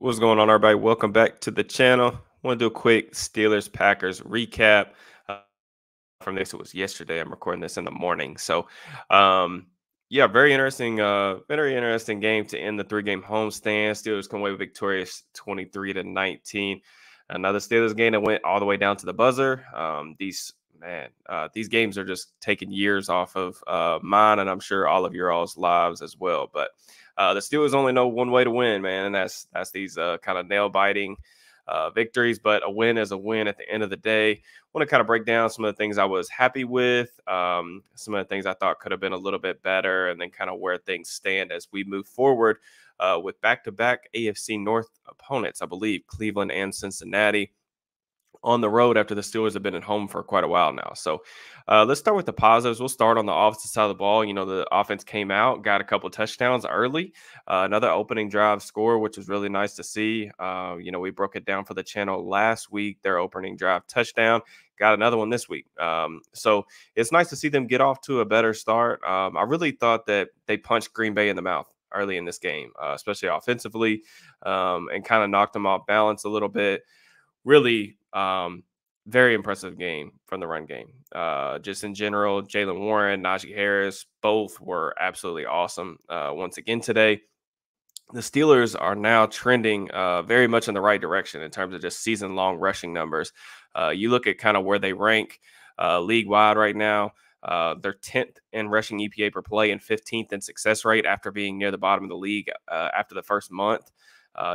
What's going on, everybody? Welcome back to the channel. Want to do a quick Steelers Packers recap uh, from this. It was yesterday. I'm recording this in the morning, so um, yeah, very interesting game to end the three-game homestand. Steelers come away victorious, 23-19. Another Steelers game that went all the way down to the buzzer. These games are just taking years off of mine, and I'm sure all of your all's lives as well. But the Steelers only know one way to win, man, and that's these kind of nail biting victories. But a win is a win at the end of the day. Want to kind of break down some of the things I was happy with, some of the things I thought could have been a little bit better, and then kind of where things stand as we move forward with back-to-back AFC North opponents, I believe, Cleveland and Cincinnati on the road after the Steelers have been at home for quite a while now. So let's start with the positives. We'll start on the offensive side of the ball. You know, the offense came out, got a couple touchdowns early, another opening drive score, which was really nice to see. We broke it down for the channel last week, their opening drive touchdown. Got another one this week. So it's nice to see them get off to a better start. I really thought that they punched Green Bay in the mouth early in this game, especially offensively, and kind of knocked them off balance a little bit. Really, very impressive game from the run game. Just in general, Jalen Warren, Najee Harris, both were absolutely awesome once again today. The Steelers are now trending very much in the right direction in terms of just season-long rushing numbers. You look at kind of where they rank league-wide right now. They're 10th in rushing EPA per play and 15th in success rate after being near the bottom of the league after the first month.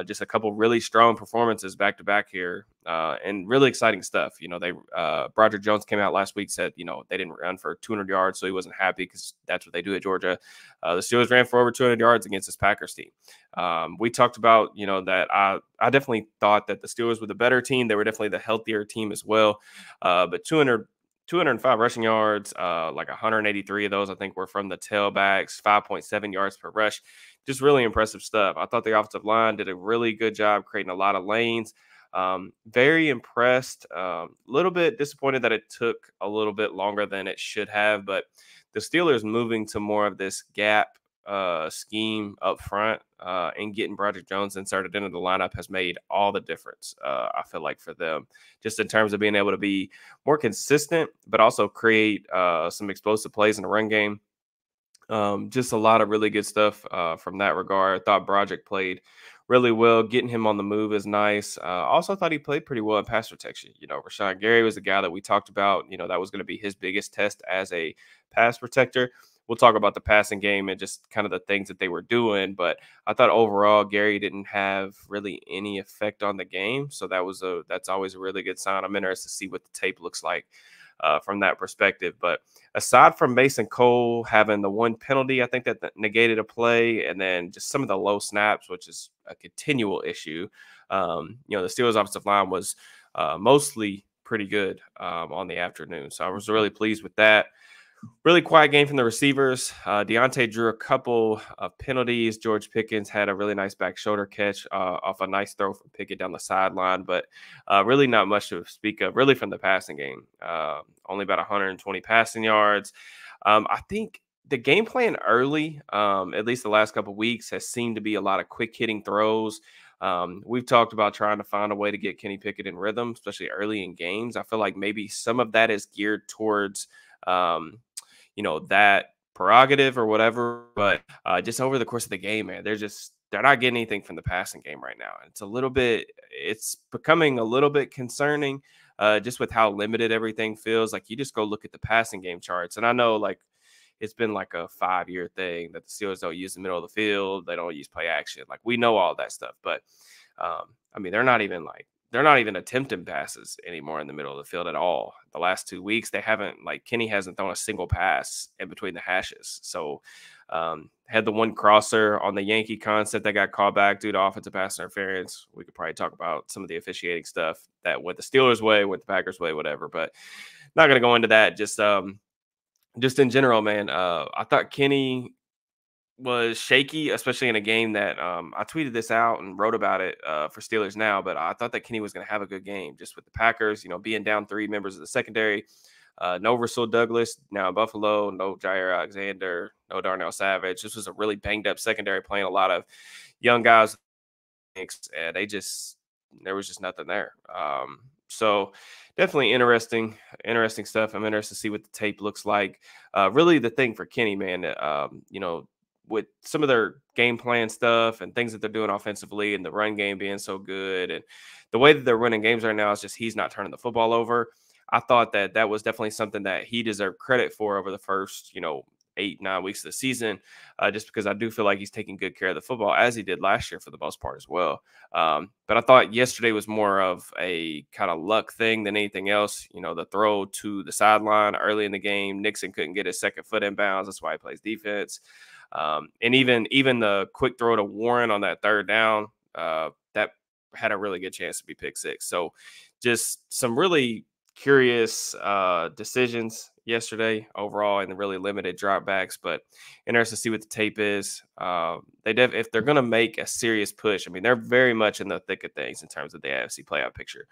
Just a couple really strong performances back to back here, and really exciting stuff. You know, Broderick Jones came out last week, said, they didn't run for 200 yards, so he wasn't happy because that's what they do at Georgia. The Steelers ran for over 200 yards against this Packers team. We talked about, that I definitely thought that the Steelers were the better team. They were definitely the healthier team as well. But 205 rushing yards, like 183 of those, I think, were from the tailbacks, 5.7 yards per rush. Just really impressive stuff. I thought the offensive line did a really good job creating a lot of lanes. Very impressed. Little bit disappointed that it took a little bit longer than it should have, but the Steelers moving to more of this gap scheme up front and getting Broderick Jones inserted into the lineup has made all the difference, I feel like, for them, just in terms of being able to be more consistent, but also create some explosive plays in the run game. Just a lot of really good stuff from that regard. I thought Broderick played really well. Getting him on the move is nice. Also thought he played pretty well in pass protection. Rashawn Gary was the guy that we talked about. That was going to be his biggest test as a pass protector. We'll talk about the passing game and just kind of the things that they were doing. But I thought overall Gary didn't have really any effect on the game. So that's always a really good sign. I'm interested to see what the tape looks like from that perspective. But aside from Mason Cole having the one penalty, I think that negated a play, and then just some of the low snaps, which is a continual issue. The Steelers' offensive line was mostly pretty good on the afternoon. So I was really pleased with that. Really quiet game from the receivers. Deontay drew a couple of penalties. George Pickens had a really nice back shoulder catch off a nice throw from Pickett down the sideline, but really not much to speak of really from the passing game. Only about 120 passing yards. I think the game plan early, at least the last couple of weeks, has seemed to be a lot of quick hitting throws. We've talked about trying to find a way to get Kenny Pickett in rhythm, especially early in games. I feel like maybe some of that is geared towards that prerogative or whatever. But just over the course of the game, man, they're not getting anything from the passing game right now. It's becoming a little bit concerning just with how limited everything feels. Like, you just go look at the passing game charts. And I know, like, it's been like a 5-year thing that the Steelers don't use the middle of the field. They don't use play action. Like, we know all that stuff. But, they're not even attempting passes anymore in the middle of the field at all. The last 2 weeks, Kenny hasn't thrown a single pass in between the hashes. So had the one crosser on the Yankee concept that got called back due to offensive pass interference. We could probably talk about some of the officiating stuff that went the Steelers' way, went the Packers' way, whatever. But not going to go into that. Just in general, man, I thought Kenny was shaky, especially in a game that I tweeted this out and wrote about it for Steelers Now, but I thought that Kenny was going to have a good game just with the Packers, being down 3 members of the secondary. No Russell Douglas now in Buffalo, no Jair Alexander, no Darnell Savage. This was a really banged up secondary playing a lot of young guys and there was just nothing there. So definitely interesting stuff. I'm interested to see what the tape looks like. Really, the thing for Kenny, man, with some of their game plan stuff and things that they're doing offensively, and the run game being so good, and the way that they're winning games right now is just he's not turning the football over. I thought that that was definitely something that he deserved credit for over the first, 8, 9 weeks of the season, just because I do feel like he's taking good care of the football as he did last year for the most part as well. But I thought yesterday was more of a kind of luck thing than anything else. The throw to the sideline early in the game, Nixon couldn't get his second foot in bounds. That's why he plays defense. And even the quick throw to Warren on that third down, that had a really good chance to be pick six. So just some really curious decisions yesterday overall, and the really limited dropbacks. But interested to see what the tape is. If they're going to make a serious push, I mean, they're very much in the thick of things in terms of the AFC playoff picture.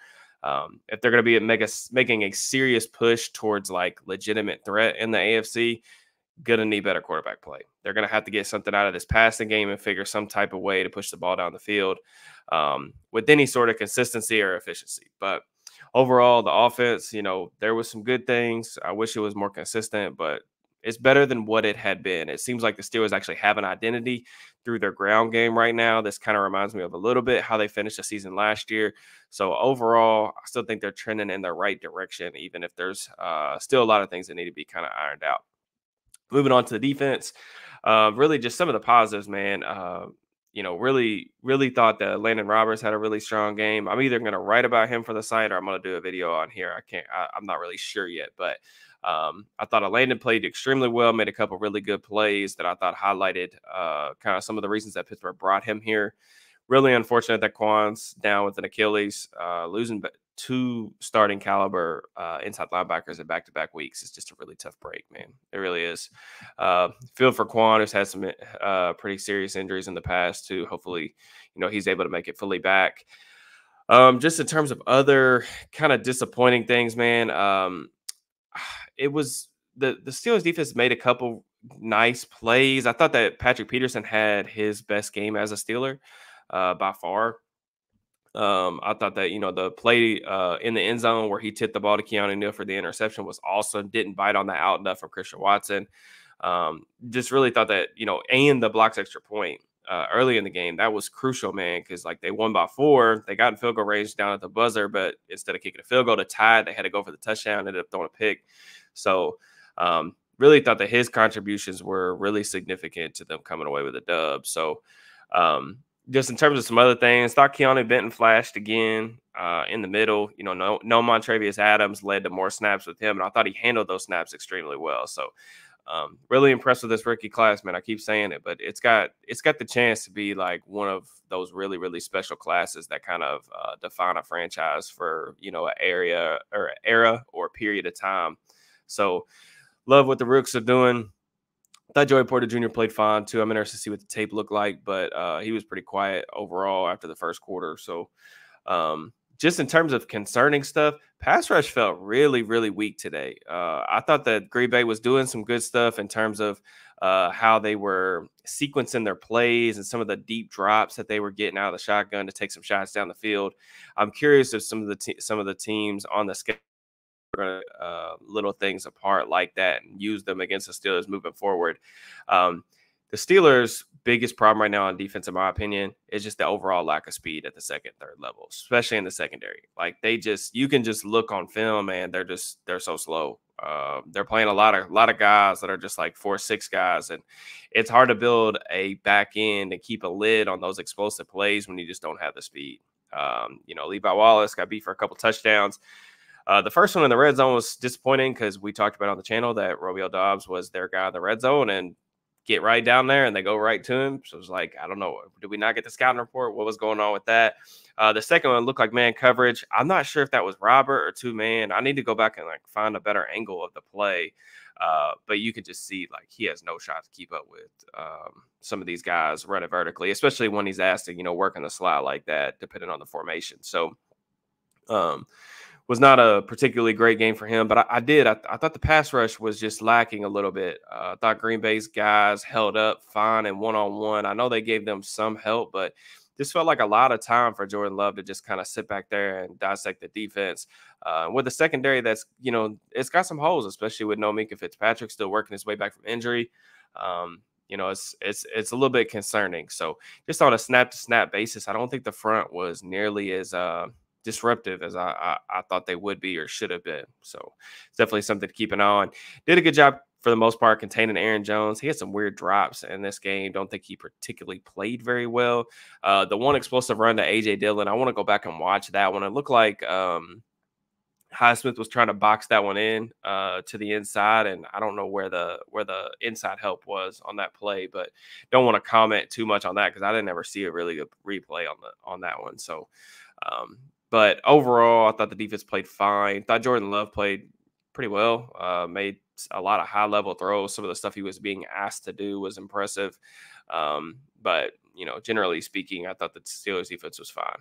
If they're going to be making a serious push towards like legitimate threat in the AFC, going to need better quarterback play. They're going to have to get something out of this passing game and figure some type of way to push the ball down the field with any sort of consistency or efficiency. But overall, the offense, there was some good things. I wish it was more consistent, but it's better than what it had been. It seems like the Steelers actually have an identity through their ground game right now. This kind of reminds me of a little bit how they finished the season last year. So overall, I still think they're trending in the right direction, even if there's still a lot of things that need to be kind of ironed out. Moving on to the defense, really just some of the positives, man. Really thought that Landon Roberts had a really strong game. I'm either going to write about him for the site or I'm going to do a video on here. I'm not really sure yet, but I thought Landon played extremely well, made a couple really good plays that I thought highlighted kind of some of the reasons that Pittsburgh brought him here. Really unfortunate that Quan's down with an Achilles, losing two starting caliber inside linebackers in back-to-back weeks is just a really tough break, man. It really is. Feel for Quan, who's had some pretty serious injuries in the past too. Hopefully, he's able to make it fully back. Just in terms of other kind of disappointing things, man, it was the Steelers defense made a couple nice plays. I thought that Patrick Peterson had his best game as a Steeler by far. I thought that, the play in the end zone where he tipped the ball to Keanu Neal for the interception was awesome. Didn't bite on the out enough from Christian Watson. Just really thought that, and the blocks extra point early in the game, that was crucial, man, because like they won by 4. They got in field goal range down at the buzzer, but instead of kicking a field goal to tie, they had to go for the touchdown, ended up throwing a pick. So really thought that his contributions were really significant to them coming away with a dub. So just in terms of some other things, thought Keanu Benton flashed again in the middle. No Montravius Adams led to more snaps with him, and I thought he handled those snaps extremely well. So really impressed with this rookie class, man. I keep saying it, but it's got the chance to be like one of those really, really special classes that kind of define a franchise for, an era or period of time. So love what the Rooks are doing. Thought Joey Porter Jr. played fine too. I'm interested to see what the tape looked like, but he was pretty quiet overall after the first quarter. So just in terms of concerning stuff, pass rush felt really, really weak today. I thought that Green Bay was doing some good stuff in terms of how they were sequencing their plays and some of the deep drops that they were getting out of the shotgun to take some shots down the field. I'm curious if some of the teams on the schedule little things apart like that and use them against the Steelers moving forward. The Steelers' biggest problem right now on defense, in my opinion, is just the overall lack of speed at the second, third level, especially in the secondary. Like you can just look on film, and they're so slow. They're playing a lot of guys that are just like 4-6 guys, and it's hard to build a back end and keep a lid on those explosive plays when you just don't have the speed. Levi Wallace got beat for a couple touchdowns. The first one in the red zone was disappointing because we talked about on the channel that Romeo Doubs was their guy in the red zone and get right down there and they go right to him. So it was like, I don't know. Did we not get the scouting report? What was going on with that? The second one looked like man coverage. I'm not sure if that was Robert or 2-man. I need to go back and find a better angle of the play. But you can just see he has no shot to keep up with some of these guys running vertically, especially when he's asked to, work on the slide like that, depending on the formation. So, was not a particularly great game for him, but I thought the pass rush was just lacking a little bit. I thought Green Bay's guys held up fine and one-on-one. I know they gave them some help, but this felt like a lot of time for Jordan Love to just kind of sit back there and dissect the defense. With a secondary that's, it's got some holes, especially with no Minka Fitzpatrick still working his way back from injury. It's a little bit concerning. So just on a snap to snap basis, I don't think the front was nearly as disruptive as I thought they would be or should have been. So it's definitely something to keep an eye on. Did a good job for the most part containing Aaron Jones. He had some weird drops in this game. Don't think he particularly played very well. The one explosive run to AJ Dillon, I want to go back and watch that one. It looked like Highsmith was trying to box that one in to the inside, and I don't know where the inside help was on that play, but don't want to comment too much on that because I didn't ever see a really good replay on that one. So, but overall, I thought the defense played fine. Thought Jordan Love played pretty well. Made a lot of high level throws. Some of the stuff he was being asked to do was impressive. But generally speaking, I thought the Steelers defense was fine.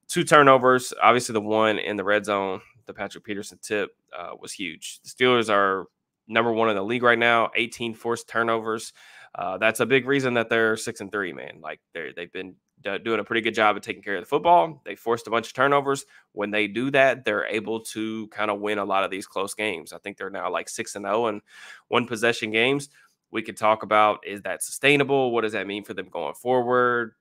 2 turnovers. Obviously, the one in the red zone, the Patrick Peterson tip, was huge. The Steelers are number 1 in the league right now, 18 forced turnovers. That's a big reason that they're 6-3, man. Like they've been doing a pretty good job of taking care of the football. They forced a bunch of turnovers. When they do that, they're able to kind of win a lot of these close games. I think they're now like 6-0 in one possession games. We could talk about, is that sustainable? What does that mean for them going forward?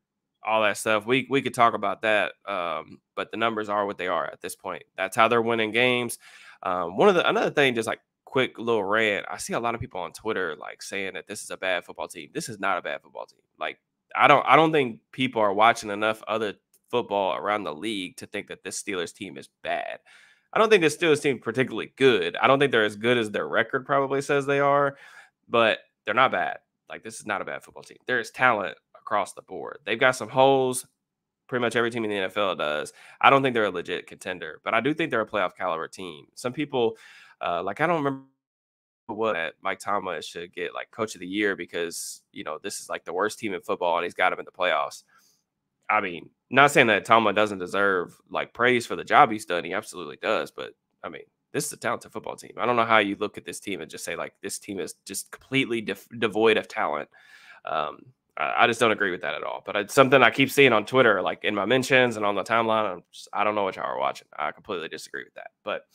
All that stuff. We could talk about that. But the numbers are what they are at this point. That's how they're winning games. Another thing, just like quick little rant. I see a lot of people on Twitter like saying that this is a bad football team. This is not a bad football team. Like I don't think people are watching enough other football around the league to think that this Steelers team is bad. I don't think this Steelers team is particularly good. I don't think they're as good as their record probably says they are, but they're not bad. Like this is not a bad football team. There is talent across the board. They've got some holes. Pretty much every team in the NFL does. I don't think they're a legit contender, but I do think they're a playoff caliber team. Some people, I don't remember what that Mike Tomlin should get like coach of the year because, this is like the worst team in football and he's got them in the playoffs. I mean, not saying that Tomlin doesn't deserve like praise for the job he's done. He absolutely does. But I mean, this is a talented football team. I don't know how you look at this team and just say like this team is just completely devoid of talent. I just don't agree with that at all. But it's something I keep seeing on Twitter, like in my mentions and on the timeline. I don't know what y'all are watching. I completely disagree with that. But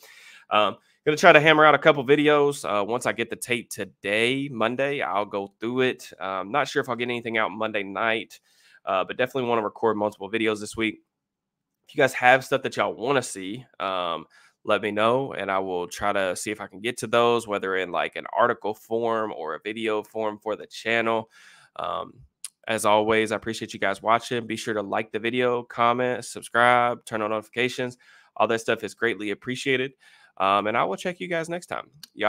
going to try to hammer out a couple videos. Once I get the tape today, Monday, I'll go through it. Not sure if I'll get anything out Monday night, but definitely want to record multiple videos this week. If you guys have stuff that y'all want to see, let me know, and I will try to see if I can get to those, whether in like an article form or a video form for the channel. As always, I appreciate you guys watching. Be sure to like the video, comment, subscribe, turn on notifications. All that stuff is greatly appreciated. And I will check you guys next time. Y'all